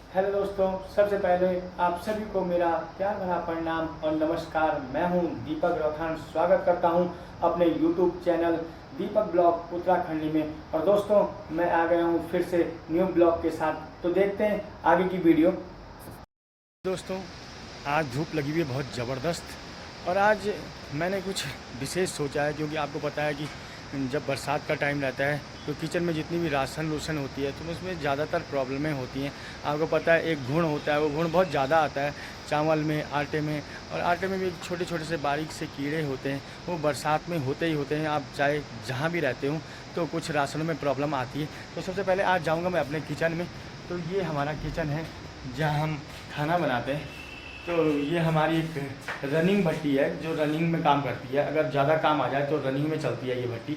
Hello दोस्तों, सबसे पहले आप सभी को मेरा प्यार भरा प्रणाम और नमस्कार। मैं हूं दीपक रौथान, स्वागत करता हूं अपने यूट्यूब चैनल दीपक ब्लॉग उत्तराखंडी में। और दोस्तों, मैं आ गया हूं फिर से न्यू ब्लॉग के साथ, तो देखते हैं आगे की वीडियो। दोस्तों, आज धूप लगी हुई है बहुत ज़बरदस्त, और आज मैंने कुछ विशेष सोचा है, क्योंकि आपको पता है कि जब बरसात का टाइम रहता है तो किचन में जितनी भी राशन रूसन होती है तो उसमें ज़्यादातर प्रॉब्लमें होती हैं। आपको पता है एक घुन होता है, वो घुन बहुत ज़्यादा आता है चावल में, आटे में, और आटे में भी छोटे छोटे से बारीक से कीड़े होते हैं, वो बरसात में होते ही होते हैं। आप चाहे जहाँ भी रहते हो तो कुछ राशनों में प्रॉब्लम आती है। तो सबसे पहले आज जाऊँगा मैं अपने किचन में। तो ये हमारा किचन है जहाँ हम खाना बनाते हैं। तो ये हमारी एक रनिंग भट्टी है जो रनिंग में काम करती है। अगर ज़्यादा काम आ जाए तो रनिंग में चलती है ये भट्टी।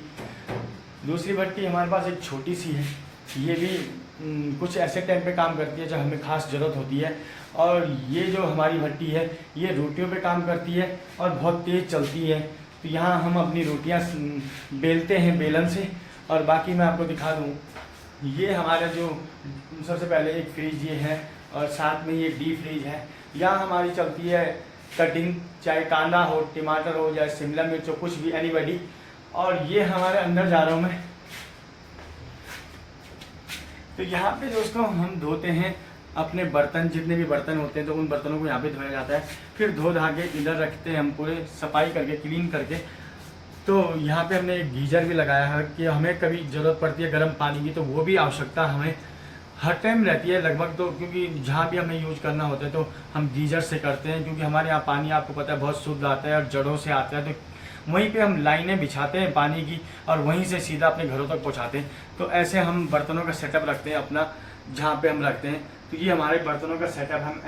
दूसरी भट्टी हमारे पास एक छोटी सी है, ये भी कुछ ऐसे टाइम पे काम करती है जब हमें ख़ास ज़रूरत होती है। और ये जो हमारी भट्टी है ये रोटियों पे काम करती है और बहुत तेज़ चलती है। तो यहाँ हम अपनी रोटियाँ बेलते हैं बेलन से। और बाकी मैं आपको दिखा दूँ, ये हमारा जो सबसे पहले एक फ्रिज ये है, और साथ में ये डीप फ्रीज है। यहाँ हमारी चलती है कटिंग, चाहे कांदा हो, टमाटर हो, या शिमला मिर्च हो, कुछ भी, एनीबॉडी। और ये हमारे अंदर जा रहा हूँ मैं। तो यहाँ पे दोस्तों हम धोते हैं अपने बर्तन, जितने भी बर्तन होते हैं तो उन बर्तनों को यहाँ पे धोया जाता है। फिर धो धा के इधर रखते हैं हम, पूरे सफाई करके क्लीन करके। तो यहाँ पे हमने एक गीज़र भी लगाया है कि हमें कभी ज़रूरत पड़ती है गर्म पानी की, तो वो भी आवश्यकता हमें हर टाइम रहती है लगभग। तो क्योंकि जहाँ भी हमें यूज़ करना होता है तो हम गीज़र से करते हैं, क्योंकि हमारे यहाँ पानी आपको पता है बहुत शुद्ध आता है और जड़ों से आता है। तो वहीं पे हम लाइनें बिछाते हैं पानी की और वहीं से सीधा अपने घरों तक पहुँचाते हैं। तो ऐसे हम बर्तनों का सेटअप रखते हैं अपना, जहाँ पे हम रखते हैं। तो ये हमारे बर्तनों का सेटअप, हम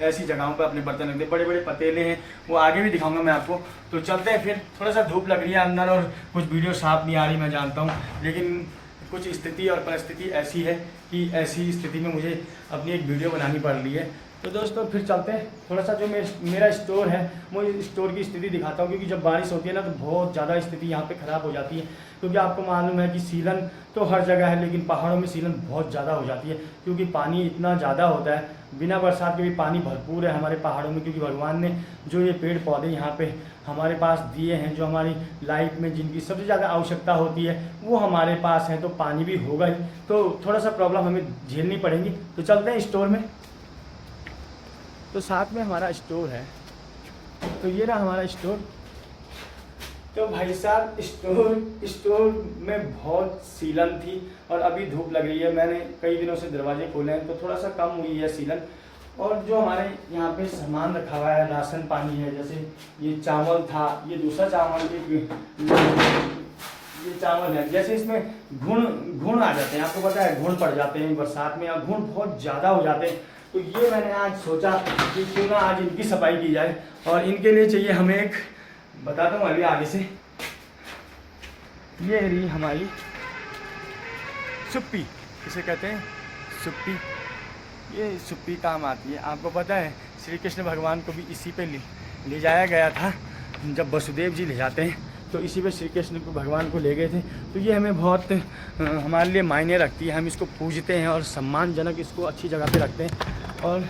ऐसी जगहों पर अपने बर्तन रखते हैं। बड़े बड़े पतीले हैं, वो आगे भी दिखाऊंगा मैं आपको। तो चलते हैं फिर। थोड़ा सा धूप लग रही है अंदर और कुछ वीडियो साफ नहीं आ रही, मैं जानता हूँ, लेकिन कुछ स्थिति और परिस्थिति ऐसी है कि ऐसी स्थिति में मुझे अपनी एक वीडियो बनानी पड़ रही है। तो दोस्तों फिर चलते हैं। थोड़ा सा जो मेरा स्टोर है, वो स्टोर की स्थिति दिखाता हूँ, क्योंकि जब बारिश होती है ना तो बहुत ज़्यादा स्थिति यहाँ पे ख़राब हो जाती है। क्योंकि आपको मालूम है कि सीलन तो हर जगह है, लेकिन पहाड़ों में सीलन बहुत ज़्यादा हो जाती है, क्योंकि पानी इतना ज़्यादा होता है। बिना बरसात के भी पानी भरपूर है हमारे पहाड़ों में, क्योंकि भगवान ने जो ये पेड़ पौधे यहाँ पे हमारे पास दिए हैं, जो हमारी लाइफ में जिनकी सबसे ज़्यादा आवश्यकता होती है, वो हमारे पास है। तो पानी भी होगा ही, तो थोड़ा सा प्रॉब्लम हमें झेलनी पड़ेगी। तो चलते हैं स्टोर में। तो साथ में हमारा स्टोर है, तो ये रहा हमारा स्टोर। तो भाई साहब, स्टोर में बहुत सीलन थी और अभी धूप लग रही है। मैंने कई दिनों से दरवाजे खोले हैं तो थोड़ा सा कम हुई है सीलन। और जो हमारे यहाँ पे सामान रखा हुआ है, राशन पानी है, जैसे ये चावल था, ये दूसरा चावल, ये चावल है। जैसे इसमें घुन आ जाते हैं, आपको पता है घुन पड़ जाते हैं बरसात में, और घुन बहुत ज़्यादा हो जाते हैं। तो ये मैंने आज सोचा कि क्यों ना आज इनकी सफाई की जाए। और इनके लिए चाहिए हमें एक, बताता हूँ अभी आगे से, ये रही हमारी सुप्पी, इसे कहते हैं सुप्पी। ये सुप्पी काम आती है। आपको पता है श्री कृष्ण भगवान को भी इसी पे ले जाया गया था। जब वसुदेव जी ले जाते हैं तो इसी पे श्री कृष्ण को भगवान को ले गए थे। तो ये हमें बहुत हमारे लिए मायने रखती है। हम इसको पूजते हैं और सम्मानजनक इसको अच्छी जगह पे रखते हैं। और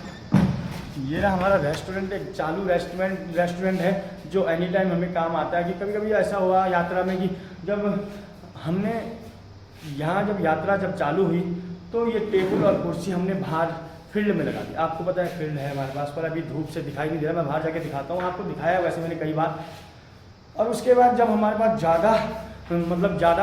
ये रहा हमारा रेस्टोरेंट, एक चालू रेस्टोरेंट है जो एनी टाइम हमें काम आता है। कि कभी कभी ऐसा हुआ यात्रा में कि जब हमने यहाँ जब यात्रा जब चालू हुई तो ये टेबल और कुर्सी हमने बाहर फील्ड में लगा दी। आपको पता है फील्ड है हमारे पास, पर अभी धूप से दिखाई नहीं दे रहा। मैं बाहर जाके दिखाता हूँ, आपको दिखाया वैसे मैंने कई बार। और उसके बाद जब हमारे पास ज़्यादा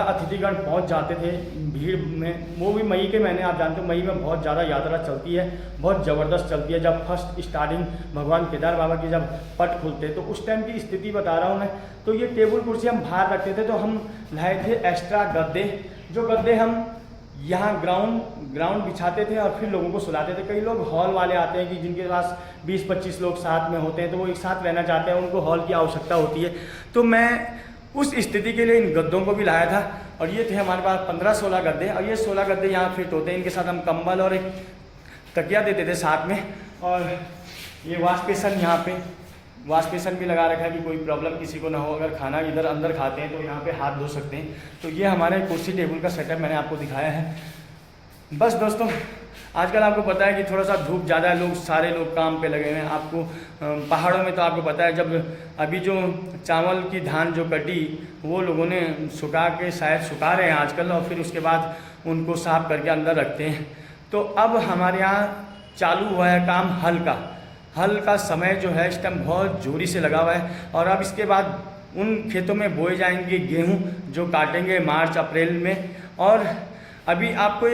अतिथिगण पहुंच जाते थे भीड़ में, वो भी मई के महीने, आप जानते हो मई में बहुत ज़्यादा यात्रा चलती है, बहुत ज़बरदस्त चलती है। जब फर्स्ट स्टार्टिंग भगवान केदार बाबा की जब पट खुलते तो उस टाइम की स्थिति बता रहा हूँ मैं। तो ये टेबल कुर्सी हम बाहर रखते थे, तो हम लाए थे एक्स्ट्रा गद्दे, जो गद्दे हम यहाँ ग्राउंड बिछाते थे और फिर लोगों को सुलाते थे। कई लोग हॉल वाले आते हैं कि जिनके पास 20-25 लोग साथ में होते हैं, तो वो एक साथ रहना चाहते हैं, उनको हॉल की आवश्यकता होती है। तो मैं उस स्थिति के लिए इन गद्दों को भी लाया था। और ये थे हमारे पास 15-16 गद्दे, और ये 16 गद्दे यहाँ फिट होते हैं। इनके साथ हम कंबल और एक तकिया देते थे साथ में। और ये वॉश बेसन, यहाँ पे वॉश बेसन भी लगा रखा है कि कोई प्रॉब्लम किसी को ना हो, अगर खाना इधर अंदर खाते हैं तो यहाँ पे हाथ धो सकते हैं। तो ये हमारे कुर्सी टेबल का सेटअप मैंने आपको दिखाया है। बस दोस्तों, आजकल आपको पता है कि थोड़ा सा धूप ज़्यादा है, सारे लोग काम पे लगे हुए हैं। आपको पहाड़ों में तो आपको पता है, जब अभी जो चावल की धान जो कटी वो लोगों ने सुखा के शायद सुखा रहे हैं आजकल, और फिर उसके बाद उनको साफ करके अंदर रखते हैं। तो अब हमारे यहाँ चालू हुआ है काम हल का समय जो है इस टाइम बहुत जोरी से लगा हुआ है। और अब इसके बाद उन खेतों में बोए जाएंगे गेहूँ, जो काटेंगे मार्च अप्रैल में। और अभी आपको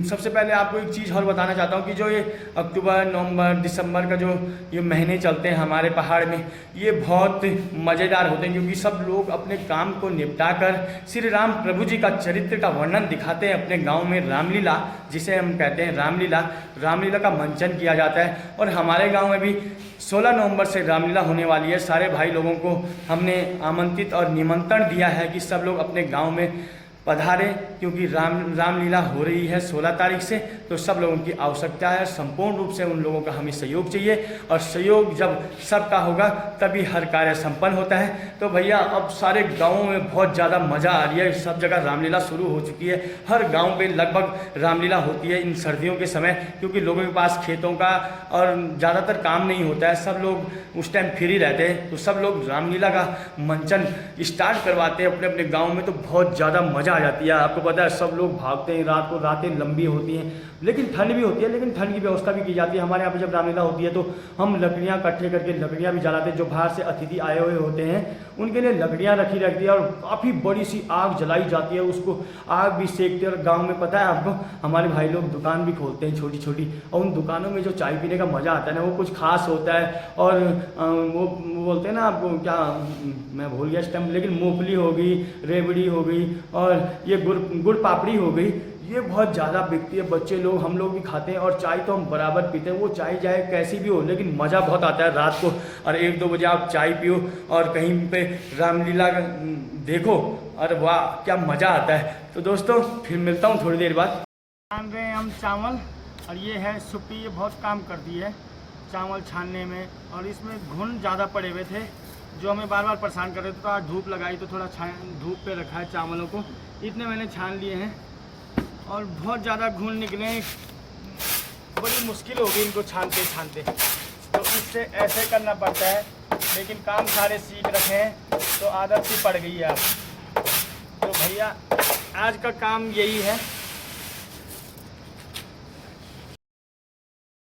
सबसे पहले आपको एक चीज़ और बताना चाहता हूँ कि जो ये अक्टूबर नवंबर दिसंबर का जो ये महीने चलते हैं हमारे पहाड़ में, ये बहुत मज़ेदार होते हैं, क्योंकि सब लोग अपने काम को निपटा कर श्री राम प्रभु जी का चरित्र का वर्णन दिखाते हैं। अपने गांव में रामलीला, जिसे हम कहते हैं रामलीला का मंचन किया जाता है। और हमारे गाँव में भी 16 नवंबर से रामलीला होने वाली है। सारे भाई लोगों को हमने आमंत्रित और निमंत्रण दिया है कि सब लोग अपने गाँव में पधारे, क्योंकि रामलीला हो रही है 16 तारीख से। तो सब लोगों की आवश्यकता है, संपूर्ण रूप से उन लोगों का हमें सहयोग चाहिए, और सहयोग जब सबका होगा तभी हर कार्य संपन्न होता है। तो भैया अब सारे गाँवों में बहुत ज़्यादा मज़ा आ रही है, सब जगह रामलीला शुरू हो चुकी है। हर गाँव पे लगभग रामलीला होती है इन सर्दियों के समय, क्योंकि लोगों के पास खेतों का और ज़्यादातर काम नहीं होता है, सब लोग उस टाइम फ्री रहते हैं। तो सब लोग रामलीला का मंचन स्टार्ट करवाते हैं अपने अपने गाँव में। तो बहुत ज़्यादा मज़ा आ जाती है। आपको पता है सब लोग भागते हैं रात को, रातें लंबी होती हैं, लेकिन ठंड भी होती है, लेकिन ठंड की व्यवस्था भी की जाती है। हमारे यहाँ पे जब रामलीला होती है तो हम लकड़ियाँ इकट्ठे करके लकड़ियाँ भी जलाते हैं। जो बाहर से अतिथि आए हुए होते हैं उनके लिए लकड़ियाँ रखी रहती है, और काफ़ी बड़ी सी आग जलाई जाती है, उसको आग भी सेकते हैं। और गाँव में पता है आपको, हमारे भाई लोग दुकान भी खोलते हैं छोटी छोटी, और उन दुकानों में जो चाय पीने का मज़ा आता है ना, वो कुछ खास होता है। और वो बोलते हैं ना आपको, क्या मैं भूल गया इस टाइम, लेकिन मूंगफली हो गई, रेवड़ी हो गई, और ये गुड़ पापड़ी हो गई, ये बहुत ज़्यादा बिकती है। बच्चे लोग, हम लोग भी खाते हैं, और चाय तो हम बराबर पीते हैं। वो चाय चाहे कैसी भी हो, लेकिन मज़ा बहुत आता है रात को। और 1-2 बजे आप चाय पियो और कहीं पे रामलीला देखो, और वाह क्या मज़ा आता है। तो दोस्तों फिर मिलता हूँ थोड़ी देर बाद। छान रहे हैं हम चावल, और ये है सुप्पी, ये बहुत काम करती है चावल छानने में। और इसमें घुन ज़्यादा पड़े हुए थे जो हमें बार बार परेशान कर रहे थे, तो आज धूप लगाई तो थोड़ा धूप पे रखा है चावलों को। इतने मैंने छान लिए हैं, और बहुत ज़्यादा घुन निकले, बड़ी मुश्किल हो गई इनको छानते छानते। तो इससे ऐसे करना पड़ता है, लेकिन काम सारे सीख रखे हैं तो आदत सी पड़ गई है अब। तो भैया आज का काम यही है।